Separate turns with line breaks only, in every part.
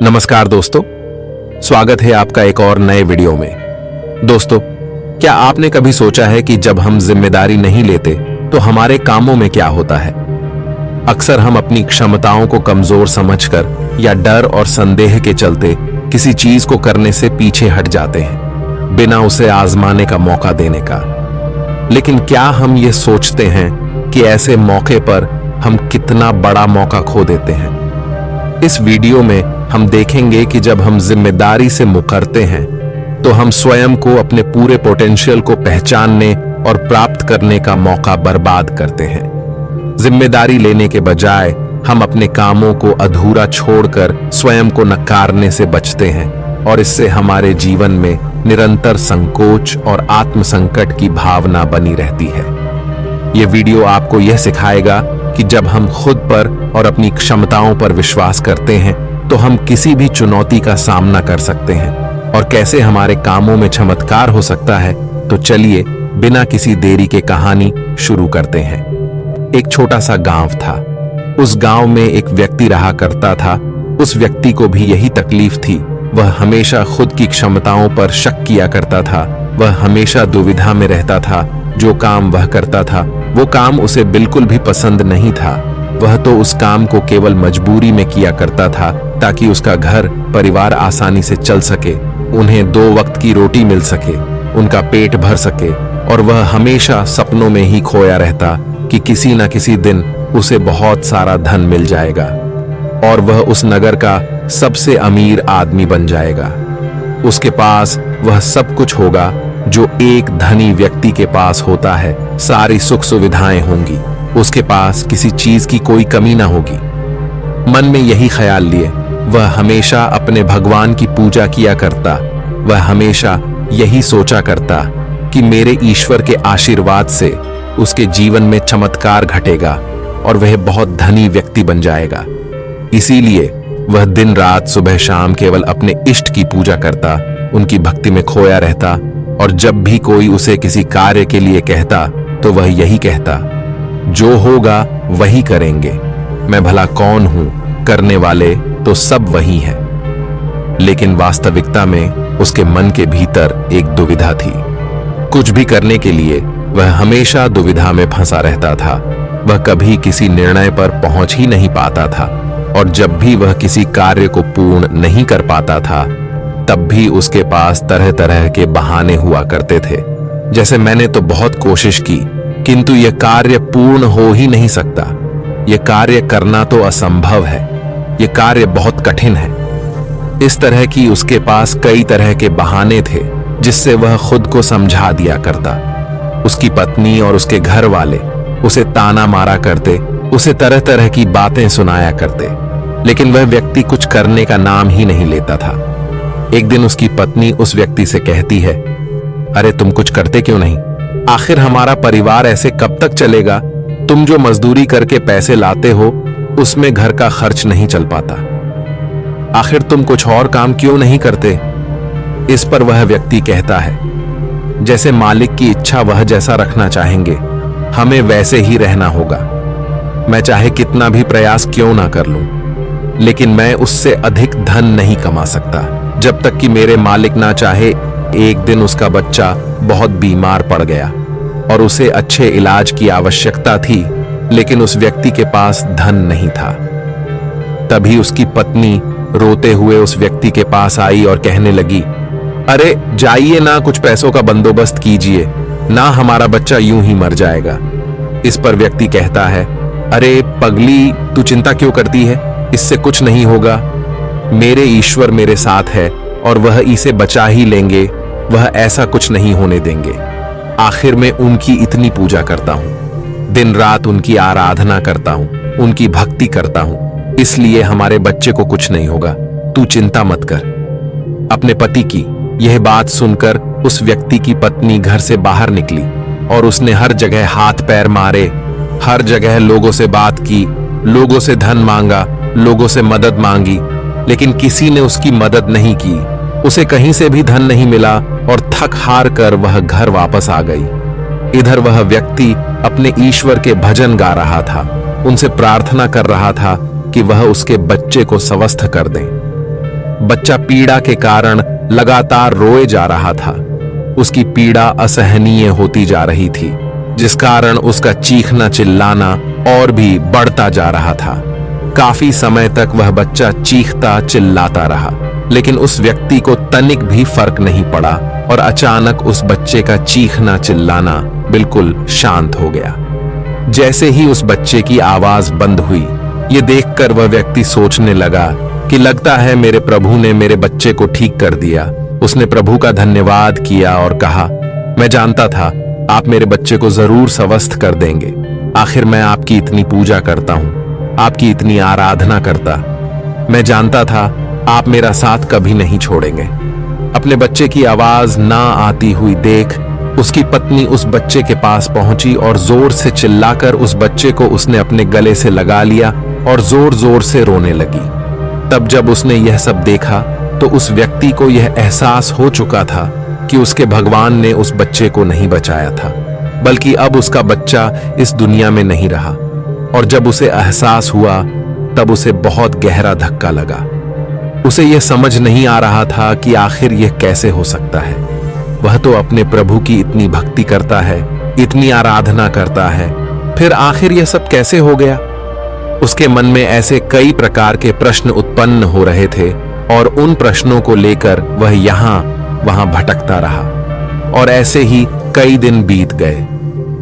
नमस्कार दोस्तों, स्वागत है आपका एक और नए वीडियो में। दोस्तों, क्या आपने कभी सोचा है कि जब हम जिम्मेदारी नहीं लेते तो हमारे कामों में क्या होता है? अक्सर हम अपनी क्षमताओं को कमजोर समझकर या डर और संदेह के चलते किसी चीज को करने से पीछे हट जाते हैं, बिना उसे आजमाने का मौका देने का। लेकिन क्या हम ये सोचते हैं कि ऐसे मौके पर हम कितना बड़ा मौका खो देते हैं? इस वीडियो में हम देखेंगे कि जब हम जिम्मेदारी से मुकरते हैं तो हम स्वयं को अपने पूरे पोटेंशियल को पहचानने और प्राप्त करने का मौका बर्बाद करते हैं। जिम्मेदारी लेने के बजाय हम अपने कामों को अधूरा छोड़कर स्वयं को नकारने से बचते हैं और इससे हमारे जीवन में निरंतर संकोच और आत्मसंकट की भावना बनी रहती है। यह वीडियो आपको यह सिखाएगा कि जब हम खुद पर और अपनी क्षमताओं पर विश्वास करते हैं तो हम किसी भी चुनौती का सामना कर सकते हैं और कैसे हमारे कामों में चमत्कार हो सकता है। तो चलिए बिना किसी देरी के कहानी शुरू करते हैं। एक छोटा सा गांव था। उस गांव में एक व्यक्ति रहा करता था। उस व्यक्ति को भी यही तकलीफ थी। वह हमेशा खुद की क्षमताओं पर शक किया करता था। वह हमेशा दुविधा में रहता था। जो काम वह करता था वो काम उसे बिल्कुल भी पसंद नहीं था। वह तो उस काम को केवल मजबूरी में किया करता था ताकि उसका घर परिवार आसानी से चल सके, उन्हें 2 वक्त की रोटी मिल सके, उनका पेट भर सके। और वह हमेशा सपनों में ही खोया रहता कि किसी न किसी दिन उसे बहुत सारा धन मिल जाएगा और वह उस नगर का सबसे अमीर आदमी बन जाएगा। उसके पास वह सब कुछ होगा जो एक धनी व्यक्ति के पास होता है। सारी सुख सुविधाएं होंगी। उसके पास किसी चीज की कोई कमी ना होगी। मन में यही ख्याल लिए वह हमेशा अपने भगवान की पूजा किया करता। वह हमेशा यही सोचा करता कि मेरे ईश्वर के आशीर्वाद से उसके जीवन में चमत्कार घटेगा और वह बहुत धनी व्यक्ति बन जाएगा। इसीलिए वह दिन रात सुबह शाम केवल अपने इष्ट की पूजा करता, उनकी भक्ति में खोया रहता। और जब भी कोई उसे किसी कार्य के लिए कहता तो वह यही कहता, जो होगा वही करेंगे, मैं भला कौन हूं, करने वाले तो सब वही हैं। लेकिन वास्तविकता में उसके मन के भीतर एक दुविधा थी। कुछ भी करने के लिए वह हमेशा दुविधा में फंसा रहता था। वह कभी किसी निर्णय पर पहुंच ही नहीं पाता था और जब भी वह किसी कार्य को पूर्ण नहीं कर पाता था तब भी उसके पास तरह तरह के बहाने हुआ करते थे। जैसे मैंने तो बहुत कोशिश की किंतु यह कार्य पूर्ण हो ही नहीं सकता। यह कार्य करना तो असंभव है। यह कार्य बहुत कठिन है। इस तरह की उसके पास कई तरह के बहाने थे जिससे वह खुद को समझा दिया करता। उसकी पत्नी और उसके घर वाले उसे ताना मारा करते, उसे तरह तरह की बातें सुनाया करते, लेकिन वह व्यक्ति कुछ करने का नाम ही नहीं लेता था। एक दिन उसकी पत्नी उस व्यक्ति से कहती है, अरे तुम कुछ करते क्यों नहीं? आखिर हमारा परिवार ऐसे कब तक चलेगा? तुम जो मजदूरी करके पैसे लाते हो उसमें घर का खर्च नहीं चल पाता। आखिर तुम कुछ और काम क्यों नहीं करते? इस पर वह व्यक्ति कहता है, जैसे मालिक की इच्छा वह जैसा रखना चाहेंगे, हमें वैसे ही रहना होगा। मैं चाहे कितना भी प्रयास क्यों ना कर लूं, लेकिन मैं उससे अधिक धन नहीं कमा सकता जब तक कि मेरे मालिक ना चाहे। एक दिन उसका बच्चा बहुत बीमार पड़ गया और उसे अच्छे इलाज की आवश्यकता थी, लेकिन उस व्यक्ति के पास धन नहीं था। तभी उसकी पत्नी रोते हुए उस व्यक्ति के पास आई और कहने लगी, अरे जाइए ना, कुछ पैसों का बंदोबस्त कीजिए ना, हमारा बच्चा यूं ही मर जाएगा। इस पर व्यक्ति कहता है, अरे पगली, तू चिंता क्यों करती है? इससे कुछ नहीं होगा। मेरे ईश्वर मेरे साथ है और वह इसे बचा ही लेंगे। वह ऐसा कुछ नहीं होने देंगे। आखिर मैं उनकी इतनी पूजा करता हूं, दिन रात उनकी आराधना करता हूं, उनकी भक्ति करता हूं, इसलिए हमारे बच्चे को कुछ नहीं होगा। तू चिंता मत कर। अपने पति की यह बात सुनकर उस व्यक्ति की पत्नी घर से बाहर निकली और उसने हर जगह हाथ पैर मारे, हर जगह लोगों से बात की, लोगों से धन मांगा, लोगों से मदद मांगी, लेकिन किसी ने उसकी मदद नहीं की। उसे कहीं से भी धन नहीं मिला और थक हार कर वह घर वापस आ गई। इधर वह व्यक्ति अपने ईश्वर के भजन गा रहा था, उनसे प्रार्थना कर रहा था कि वह उसके बच्चे को स्वस्थ कर दें। बच्चा पीड़ा के कारण लगातार रोए जा रहा था। उसकी पीड़ा असहनीय होती जा रही थी, जिस कारण उसका चीखना चिल्लाना और भी बढ़ता जा रहा था। काफी समय तक वह बच्चा चीखता चिल्लाता रहा, लेकिन उस व्यक्ति को तनिक भी फर्क नहीं पड़ा और अचानक उस बच्चे का चीखना चिल्लाना बिल्कुल शांत हो गया। जैसे ही उस बच्चे की आवाज बंद हुई, ये देखकर वह व्यक्ति सोचने लगा कि लगता है मेरे प्रभु ने मेरे बच्चे को ठीक कर दिया। उसने प्रभु का धन्यवाद किया और कहा, मैं जानता था आप मेरे बच्चे को जरूर स्वस्थ कर देंगे। आखिर मैं आपकी इतनी पूजा करता हूं, आपकी इतनी आराधना करता। मैं जानता था आप मेरा साथ कभी नहीं छोड़ेंगे। अपने बच्चे की आवाज ना आती हुई देख उसकी पत्नी उस बच्चे के पास पहुंची और जोर से चिल्लाकर उस बच्चे को उसने अपने गले से लगा लिया और जोर जोर से रोने लगी। तब जब उसने यह सब देखा तो उस व्यक्ति को यह एहसास हो चुका था कि उसके भगवान ने उस बच्चे को नहीं बचाया था, बल्कि अब उसका बच्चा इस दुनिया में नहीं रहा। और जब उसे एहसास हुआ तब उसे बहुत गहरा धक्का लगा। उसे यह समझ नहीं आ रहा था कि आखिर यह कैसे हो सकता है। वह तो अपने प्रभु की इतनी भक्ति करता है, इतनी आराधना करता है, फिर आखिर यह सब कैसे हो गया। उसके मन में ऐसे कई प्रकार के प्रश्न उत्पन्न हो रहे थे और उन प्रश्नों को लेकर वह यहां वहां भटकता रहा। और ऐसे ही कई दिन बीत गए।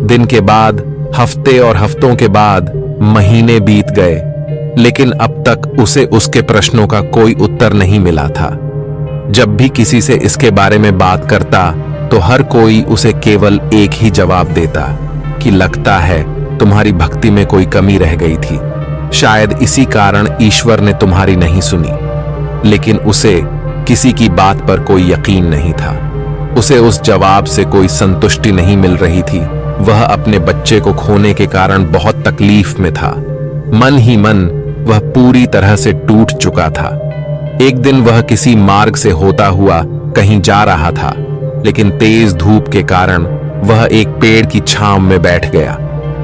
दिन के बाद हफ्ते और हफ्तों के बाद महीने बीत गए, लेकिन अब तक उसे उसके प्रश्नों का कोई उत्तर नहीं मिला था। जब भी किसी से इसके बारे में बात करता तो हर कोई उसे केवल एक ही जवाब देता कि लगता है तुम्हारी भक्ति में कोई कमी रह गई थी, शायद इसी कारण ईश्वर ने तुम्हारी नहीं सुनी। लेकिन उसे किसी की बात पर कोई यकीन नहीं था। उसे उस जवाब से कोई संतुष्टि नहीं मिल रही थी। वह अपने बच्चे को खोने के कारण बहुत तकलीफ में था। मन ही मन वह पूरी तरह से टूट चुका था। एक दिन वह किसी मार्ग से होता हुआ कहीं जा रहा था, लेकिन तेज धूप के कारण वह एक पेड़ की छांव में बैठ गया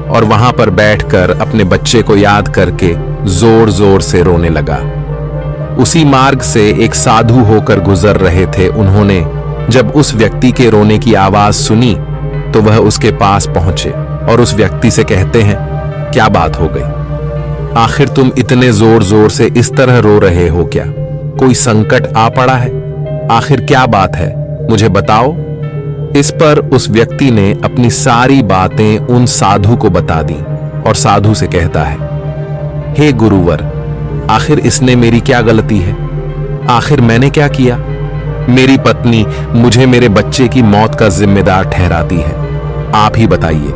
और वहां पर बैठकर अपने बच्चे को याद करके जोर जोर से रोने लगा। उसी मार्ग से एक साधु होकर गुजर रहे थे। उन्होंने जब उस व्यक्ति के रोने की आवाज सुनी तो वह उसके पास पहुंचे और उस व्यक्ति से कहते हैं, क्या बात हो गई? आखिर तुम इतने जोर जोर से इस तरह रो रहे हो क्या? कोई संकट आ पड़ा है? आखिर क्या बात है, मुझे बताओ। इस पर उस व्यक्ति ने अपनी सारी बातें उन साधु को बता दी और साधु से कहता है, हे गुरुवर, आखिर इसने मेरी क्या गलती है? आखिर मैंने क्या किया? मेरी पत्नी मुझे मेरे बच्चे की मौत का जिम्मेदार ठहराती है। आप ही बताइए,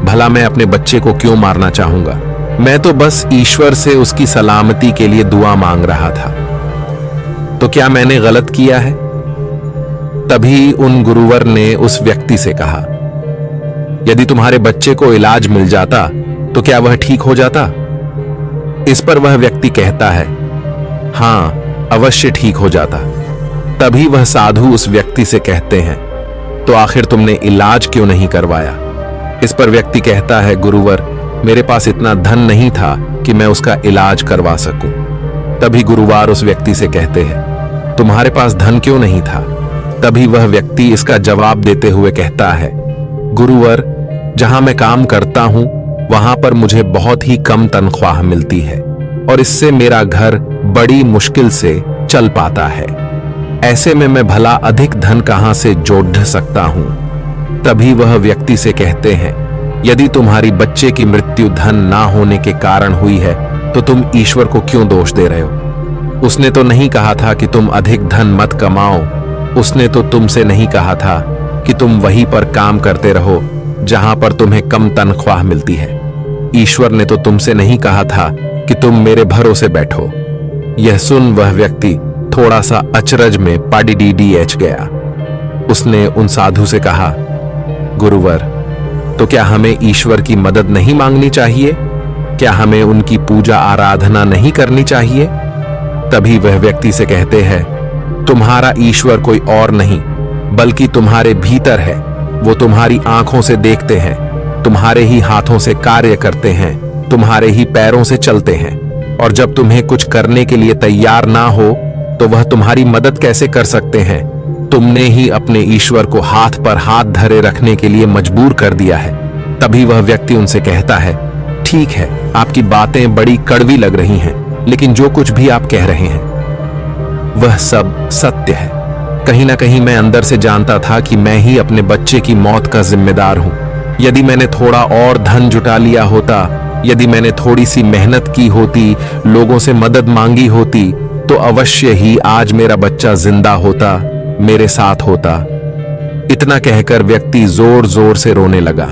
भला मैं अपने बच्चे को क्यों मारना चाहूंगा? मैं तो बस ईश्वर से उसकी सलामती के लिए दुआ मांग रहा था। तो क्या मैंने गलत किया है? तभी उन गुरुवर ने उस व्यक्ति से कहा, यदि तुम्हारे बच्चे को इलाज मिल जाता तो क्या वह ठीक हो जाता? इस पर वह व्यक्ति कहता है, हां, अवश्य ठीक हो जाता। तभी वह साधु उस व्यक्ति से कहते हैं, तो आखिर तुमने इलाज क्यों नहीं करवाया? इस पर व्यक्ति कहता है, गुरुवर, मेरे पास इतना धन नहीं था कि मैं उसका इलाज करवा सकूं। तभी गुरुवार उस व्यक्ति से कहते हैं, तुम्हारे पास धन क्यों नहीं था? तभी वह व्यक्ति इसका जवाब देते हुए कहता है, गुरुवर, जहां मैं काम करता हूं वहां पर मुझे बहुत ही कम तनख्वाह मिलती है और इससे मेरा घर बड़ी मुश्किल से चल पाता है। ऐसे में मैं भला अधिक धन कहां से जोड़ सकता हूं? तभी वह व्यक्ति से कहते हैं, यदि तुम्हारी बच्चे की मृत्यु धन ना होने के कारण हुई है तो तुम ईश्वर को क्यों दोष दे रहे हो? उसने तो नहीं कहा था कि तुम अधिक धन मत कमाओ। उसने तो तुमसे नहीं कहा था कि तुम वहीं पर काम करते रहो जहां पर तुम्हें कम तनख्वाह मिलती है। ईश्वर ने तो तुमसे नहीं कहा था कि तुम मेरे भरोसे बैठो। यह सुन वह व्यक्ति थोड़ा सा अचरज में पाडीडीएच गया। उसने उन साधु से कहा, गुरुवर, तो क्या हमें ईश्वर की मदद नहीं मांगनी चाहिए? क्या हमें उनकी पूजा आराधना नहीं करनी चाहिए? तभी वह व्यक्ति से कहते हैं, तुम्हारा ईश्वर कोई और नहीं बल्कि तुम्हारे भीतर है। वो तुम्हारी आंखों से देखते हैं, तुम्हारे ही हाथों से कार्य करते हैं, तुम्हारे ही पैरों से चलते हैं, और जब तुम्हें कुछ करने के लिए तैयार ना हो तो वह तुम्हारी मदद कैसे कर सकते हैं? तुमने ही अपने ईश्वर को हाथ पर हाथ धरे रखने के लिए मजबूर कर दिया है। तभी वह व्यक्ति उनसे कहता है, ठीक है, आपकी बातें बड़ी कड़वी लग रही हैं, लेकिन जो कुछ भी आप कह रहे हैं वह सब सत्य है। कहीं ना कहीं मैं अंदर से जानता था कि मैं ही अपने बच्चे की मौत का जिम्मेदार हूं। यदि मैंने थोड़ा और धन जुटा लिया होता, यदि मैंने थोड़ी सी मेहनत की होती, लोगों से मदद मांगी होती, तो अवश्य ही आज मेरा बच्चा जिंदा होता, मेरे साथ होता। इतना कहकर व्यक्ति जोर जोर से रोने लगा।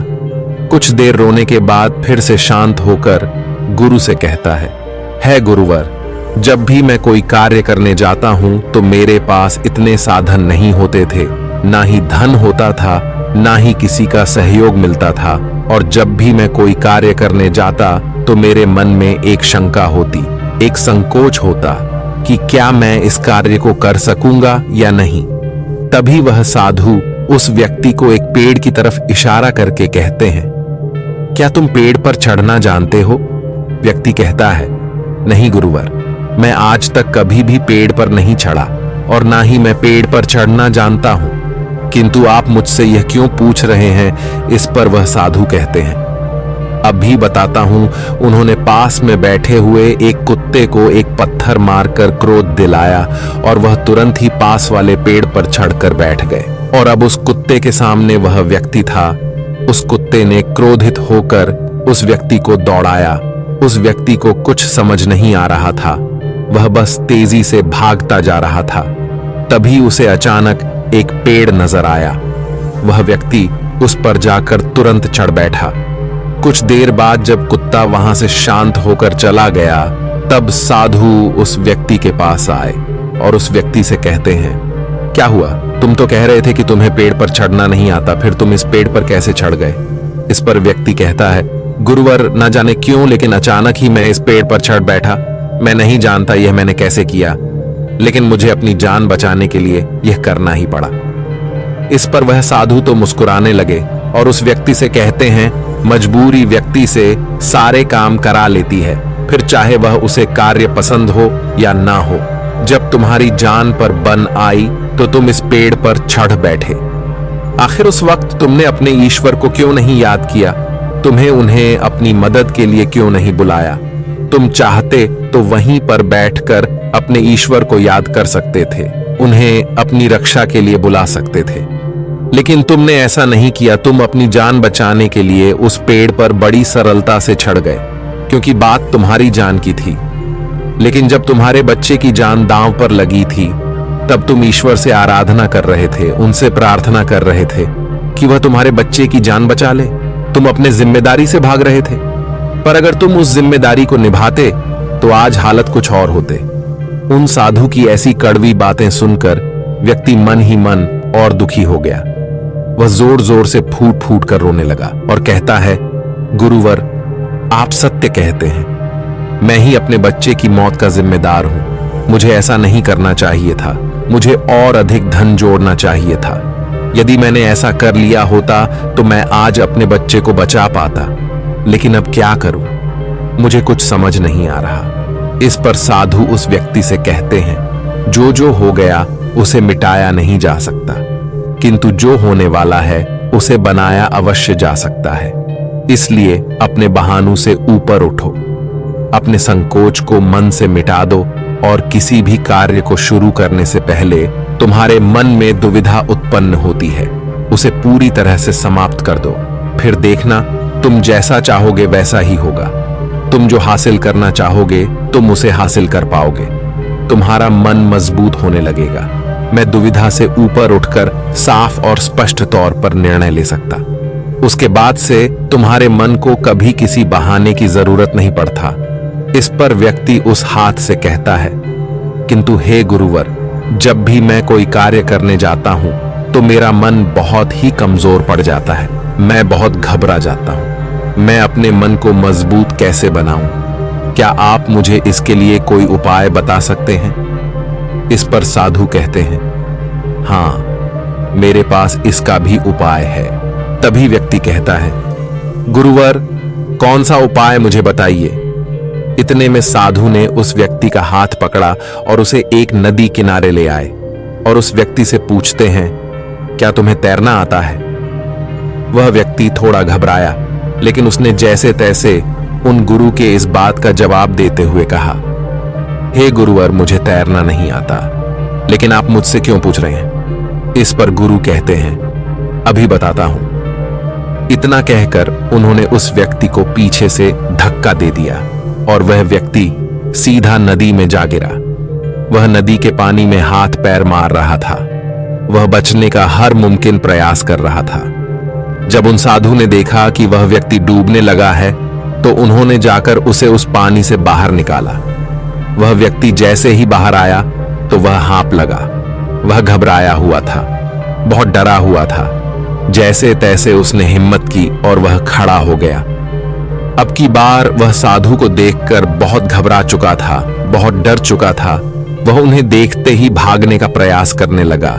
कुछ देर रोने के बाद फिर से शांत होकर गुरु से कहता है गुरुवर, जब भी मैं कोई कार्य करने जाता हूं तो मेरे पास इतने साधन नहीं होते थे, ना ही धन होता था, ना ही किसी का सहयोग मिलता था। और जब भी मैं कोई कार्य करने जाता तो मेरे मन में एक शंका होती, एक संकोच होता कि क्या मैं इस कार्य को कर सकूंगा या नहीं। तभी वह साधु उस व्यक्ति को एक पेड़ की तरफ इशारा करके कहते हैं, क्या तुम पेड़ पर चढ़ना जानते हो? व्यक्ति कहता है, नहीं गुरुवर, मैं आज तक कभी भी पेड़ पर नहीं चढ़ा और ना ही मैं पेड़ पर चढ़ना जानता हूं, किंतु आप मुझसे यह क्यों पूछ रहे हैं? इस पर वह साधु कहते हैं, अब भी बताता हूं। उन्होंने पास में बैठे हुए एक कुत्ते को एक पत्थर मारकर क्रोध दिलाया और वह तुरंत ही पास वाले पेड़ पर चढ़कर बैठ गए। और अब उस कुत्ते के सामने वह व्यक्ति था। उस कुत्ते ने क्रोधित होकर उस व्यक्ति को दौड़ाया। उस व्यक्ति को कुछ समझ नहीं आ रहा था, वह बस तेजी से भागता जा रहा था। तभी उसे अचानक एक पेड़ नजर आया। वह व्यक्ति उस पर जाकर तुरंत चढ़ बैठा। कुछ देर बाद जब कुत्ता वहां से शांत होकर चला गया, तब साधु उस व्यक्ति के पास आए और उस व्यक्ति से कहते हैं, क्या हुआ? तुम तो कह रहे थे कि तुम्हें पेड़ पर चढ़ना नहीं आता, फिर तुम इस पेड़ पर कैसे चढ़ गए? इस पर व्यक्ति कहता है, गुरुवर, न जाने क्यों लेकिन अचानक ही मैं इस पेड़ पर चढ़ बैठा। मैं नहीं जानता यह मैंने कैसे किया, लेकिन मुझे अपनी जान बचाने के लिए यह करना ही पड़ा। इस पर वह साधु तो मुस्कुराने लगे और उस व्यक्ति से कहते हैं, मजबूरी व्यक्ति से सारे काम करा लेती है, फिर चाहे वह उसे कार्य पसंद हो या ना हो। जब तुम्हारी जान पर बन आई तो तुम इस पेड़ पर चढ़ बैठे। आखिर उस वक्त तुमने अपने ईश्वर को क्यों नहीं याद किया? तुम्हें उन्हें अपनी मदद के लिए क्यों नहीं बुलाया? तुम चाहते तो वहीं पर बैठकर अपने ईश्वर को याद कर सकते थे, उन्हें अपनी रक्षा के लिए बुला सकते थे, लेकिन तुमने ऐसा नहीं किया। तुम अपनी जान बचाने के लिए उस पेड़ पर बड़ी सरलता से चढ़ गए, क्योंकि बात तुम्हारी जान की थी। लेकिन जब तुम्हारे बच्चे की जान दांव पर लगी थी, तब तुम ईश्वर से आराधना कर रहे थे, उनसे प्रार्थना कर रहे थे कि वह तुम्हारे बच्चे की जान बचा ले। तुम अपने जिम्मेदारी से भाग रहे थे, पर अगर तुम उस जिम्मेदारी को निभाते तो आज हालत कुछ और होते। उन साधु की ऐसी कड़वी बातें सुनकर व्यक्ति मन ही मन और दुखी हो गया। वह जोर जोर से फूट फूट कर रोने लगा और कहता है, गुरुवर, आप सत्य कहते हैं, मैं ही अपने बच्चे की मौत का जिम्मेदार हूं। मुझे ऐसा नहीं करना चाहिए था, मुझे और अधिक धन जोड़ना चाहिए था। यदि मैंने ऐसा कर लिया होता तो मैं आज अपने बच्चे को बचा पाता, लेकिन अब क्या करूं? मुझे कुछ समझ नहीं आ रहा। इस पर साधु उस व्यक्ति से कहते हैं, जो जो हो गया उसे मिटाया नहीं जा सकता, किंतु जो होने वाला है उसे बनाया अवश्य जा सकता है। इसलिए अपने बहानों से ऊपर उठो, अपने संकोच को मन से मिटा दो और किसी भी कार्य को शुरू करने से पहले तुम्हारे मन में दुविधा उत्पन्न होती है, उसे पूरी तरह से समाप्त कर दो। फिर देखना, तुम जैसा चाहोगे वैसा ही होगा। तुम जो हासिल करना चाहोगे तुम उसे हासिल कर पाओगे। तुम्हारा मन मजबूत होने लगेगा। मैं दुविधा से ऊपर उठकर साफ और स्पष्ट तौर पर निर्णय ले सकता। उसके बाद से तुम्हारे मन को कभी किसी बहाने की जरूरत नहीं पड़ता। इस पर व्यक्ति उस हाथ से कहता है, किंतु हे गुरुवर, जब भी मैं कोई कार्य करने जाता हूं तो मेरा मन बहुत ही कमजोर पड़ जाता है। मैं बहुत घबरा जाता हूं। मैं अपने मन को मजबूत कैसे बनाऊं? क्या आप मुझे इसके लिए कोई उपाय बता सकते हैं? इस पर साधु कहते हैं, हां, मेरे पास इसका भी उपाय है। तभी व्यक्ति कहता है, गुरुवर, कौन सा उपाय मुझे बताइए। इतने में साधु ने उस व्यक्ति का हाथ पकड़ा और उसे एक नदी किनारे ले आए और उस व्यक्ति से पूछते हैं, क्या तुम्हें तैरना आता है? वह व्यक्ति थोड़ा घबराया, लेकिन उसने जैसे तैसे उन गुरु के इस बात का जवाब देते हुए कहा, हे गुरुवर, मुझे तैरना नहीं आता, लेकिन आप मुझसे क्यों पूछ रहे हैं? इस पर गुरु कहते हैं, अभी बताता हूं। इतना कहकर उन्होंने उस व्यक्ति को पीछे से धक्का दे दिया और वह व्यक्ति सीधा नदी में जा गिरा। वह नदी के पानी में हाथ पैर मार रहा था। वह बचने का हर मुमकिन प्रयास कर रहा था। जब उन साधु ने देखा कि वह व्यक्ति डूबने लगा है, तो उन्होंने जाकर उसे उस पानी से बाहर निकाला। वह व्यक्ति जैसे ही बाहर आया तो वह हाँफ लगा। वह घबराया हुआ था, बहुत डरा हुआ था। जैसे तैसे उसने हिम्मत की और वह खड़ा हो गया। अब की बार वह साधु को देखकर बहुत घबरा चुका था, बहुत डर चुका था। वह उन्हें देखते ही भागने का प्रयास करने लगा,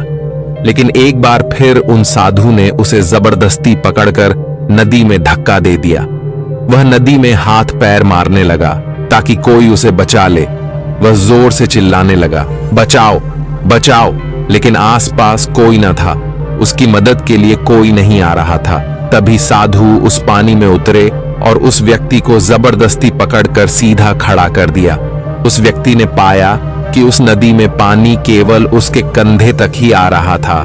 लेकिन एक बार फिर उन साधु ने उसे जबरदस्ती पकड़कर नदी में धक्का दे दिया। वह नदी में हाथ पैर मारने लगा ताकि कोई उसे बचा ले। वह जोर से चिल्लाने लगा, बचाओ बचाओ, लेकिन आसपास कोई न था। उसकी मदद के लिए कोई नहीं आ रहा था। तभी साधु उस पानी में उतरे और उस व्यक्ति को जबरदस्ती पकड़कर सीधा खड़ा कर दिया। उस व्यक्ति ने पाया कि उस नदी में पानी केवल उसके कंधे तक ही आ रहा था।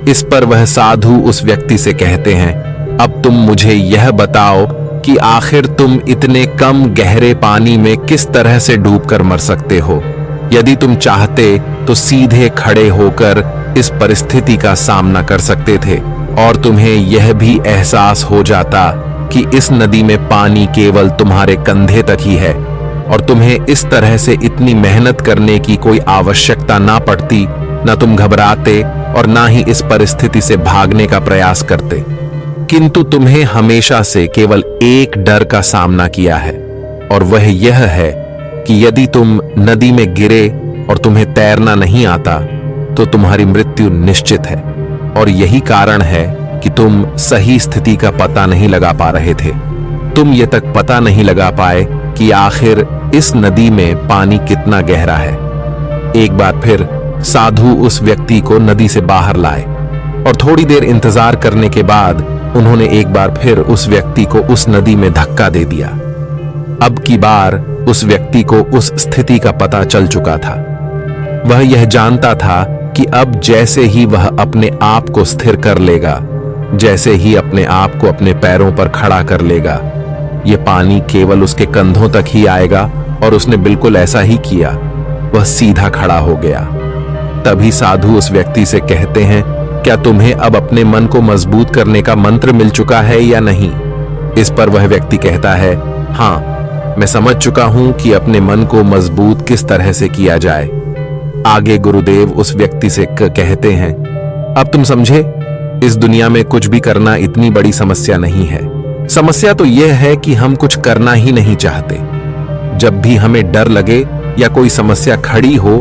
इस पर वह साधु उस व्यक्ति से कहते हैं, अब तुम मुझे यह बताओ कि आखिर तुम इतने कम गहरे पानी में किस तरह से डूबकर मर सकते हो? यदि तुम चाहते तो सीधे खड़े होकर इस परिस्थिति का सामना कर सकते थे और तुम्हें यह भी एहसास हो जाता कि इस नदी में पानी केवल तुम्हारे कंधे तक ही है और तुम्हें इस तरह से इतनी मेहनत करने की कोई आवश्यकता ना पड़ती। ना तुम घबराते और ना ही इस परिस्थिति से भागने का प्रयास करते, किंतु तुम्हें हमेशा से केवल एक डर का सामना किया है, और वह यह है कि यदि तुम नदी में गिरे और तुम्हें तैरना नहीं आता तो तुम्हारी मृत्यु निश्चित है। और यही कारण है कि तुम सही स्थिति का पता नहीं लगा पा रहे थे। तुम ये तक पता नहीं लगा पाए कि आखिर इस नदी में पानी कितना गहरा है। एक बार फिर साधु उस व्यक्ति को नदी से बाहर लाए और थोड़ी देर इंतजार करने के बाद उन्होंने एक बार फिर उस व्यक्ति को उस नदी में धक्का दे दिया। अब की बार उस व्यक्ति को उस स्थिति का पता चल चुका था। वह यह जानता था कि अब जैसे ही वह अपने आप को स्थिर कर लेगा, जैसे ही अपने आप को अपने पैरों पर खड़ा कर लेगा, यह पानी केवल उसके कंधों तक ही आएगा। और उसने बिल्कुल ऐसा ही किया। वह सीधा खड़ा हो गया। तभी साधु उस व्यक्ति से कहते हैं, क्या तुम्हें अब अपने मन को मजबूत करने का मंत्र मिल चुका है या नहीं? इस पर वह व्यक्ति कहता है, हाँ, मैं समझ चुका हूं कि अपने मन को मजबूत किस तरह से किया जाए। आगे गुरुदेव उस व्यक्ति से कहते हैं, अब तुम समझे, इस दुनिया में कुछ भी करना इतनी बड़ी समस्या नहीं है। समस्या तो यह है कि हम कुछ करना ही नहीं चाहते। जब भी हमें डर लगे या कोई समस्या खड़ी हो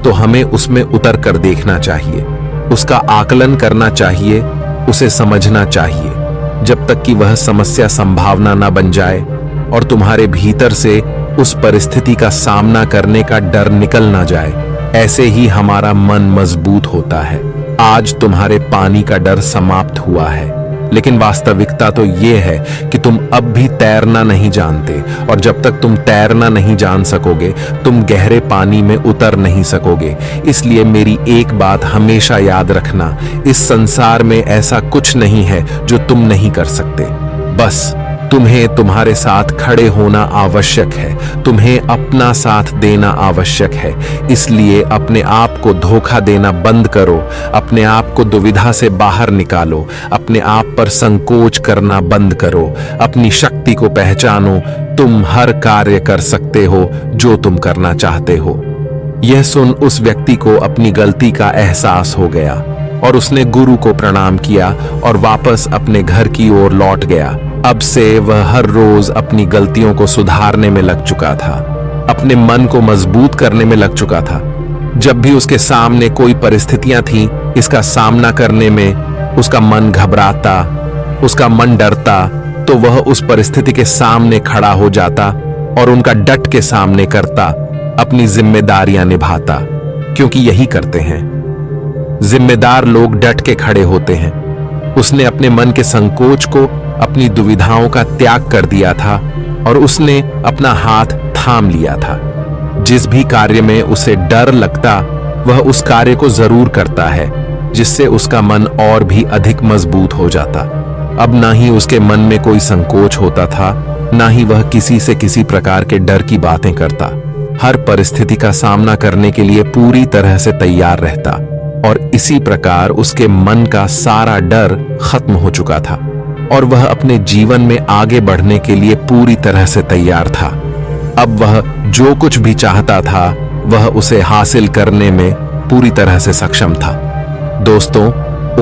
तो हमें उसमें उतर कर देखना चाहिए, उसका आकलन करना चाहिए, उसे समझना चाहिए, जब तक कि वह समस्या संभावना ना बन जाए और तुम्हारे भीतर से उस परिस्थिति का सामना करने का डर निकल ना जाए। ऐसे ही हमारा मन मजबूत होता है। आज तुम्हारे पानी का डर समाप्त हुआ है, लेकिन वास्तविकता तो यह है कि तुम अब भी तैरना नहीं जानते, और जब तक तुम तैरना नहीं जान सकोगे तुम गहरे पानी में उतर नहीं सकोगे। इसलिए मेरी एक बात हमेशा याद रखना, इस संसार में ऐसा कुछ नहीं है जो तुम नहीं कर सकते। बस तुम्हें तुम्हारे साथ खड़े होना आवश्यक है, तुम्हें अपना साथ देना आवश्यक है। इसलिए अपने आप को धोखा देना बंद करो, अपने आप को दुविधा से बाहर निकालो, अपने आप पर संकोच करना बंद करो, अपनी शक्ति को पहचानो। तुम हर कार्य कर सकते हो जो तुम करना चाहते हो। यह सुन उस व्यक्ति को अपनी गलती का एहसास हो गया और उसने गुरु को प्रणाम किया और वापस अपने घर की ओर लौट गया। अब से वह हर रोज अपनी गलतियों को सुधारने में लग चुका था, अपने मन को मजबूत करने में लग चुका था। जब भी उसके सामने कोई परिस्थितियां थीं, इसका सामना करने में उसका मन घबराता, उसका मन डरता, तो वह उस परिस्थिति के सामने खड़ा हो जाता और उनका डट के सामने करता, अपनी जिम्मेदारियां निभाता, क्योंकि यही करते हैं जिम्मेदार लोग, डट के खड़े होते हैं। उसने अपने मन के संकोच को, अपनी दुविधाओं का त्याग कर दिया था और उसने अपना हाथ थाम लिया था। जिस भी कार्य में उसे डर लगता वह उस कार्य को जरूर करता है, जिससे उसका मन और भी अधिक मजबूत हो जाता। अब ना ही उसके मन में कोई संकोच होता था, ना ही वह किसी से किसी प्रकार के डर की बातें करता। हर परिस्थिति का सामना करने के लिए पूरी तरह से तैयार रहता और इसी प्रकार उसके मन का सारा डर खत्म हो चुका था और वह अपने जीवन में आगे बढ़ने के लिए पूरी तरह से तैयार था। अब वह जो कुछ भी चाहता था वह उसे हासिल करने में पूरी तरह से सक्षम था। दोस्तों,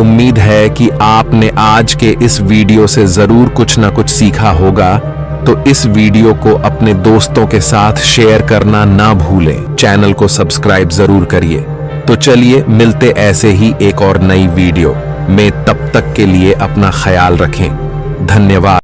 उम्मीद है कि आपने आज के इस वीडियो से जरूर कुछ ना कुछ सीखा होगा, तो इस वीडियो को अपने दोस्तों के साथ शेयर करना ना भूलें। चैनल को सब्सक्राइब जरूर करिए। तो चलिए मिलते ऐसे ही एक और नई वीडियो में, तब तक के लिए अपना ख्याल रखें। धन्यवाद।